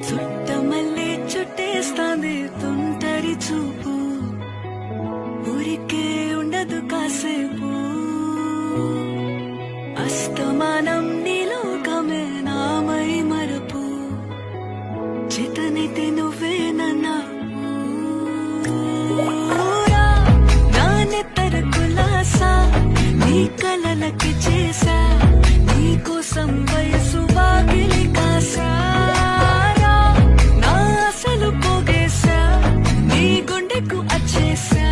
చుట్టమల్లే చుట్టేస్తాంది తుంటరి చూపు, ఊరికే ఉండదు కాసేపు. అస్తమానం నీలోకమే నామై మరపు, చితనితే నువ్వే నన్నా నానెత్తర కులాసా, నీ కలలకి చేసా, నీ కోసం వయసు వాకిలి కాసా. నా అసలు పోగేశా, నీ గుండెకు అచ్చేసా.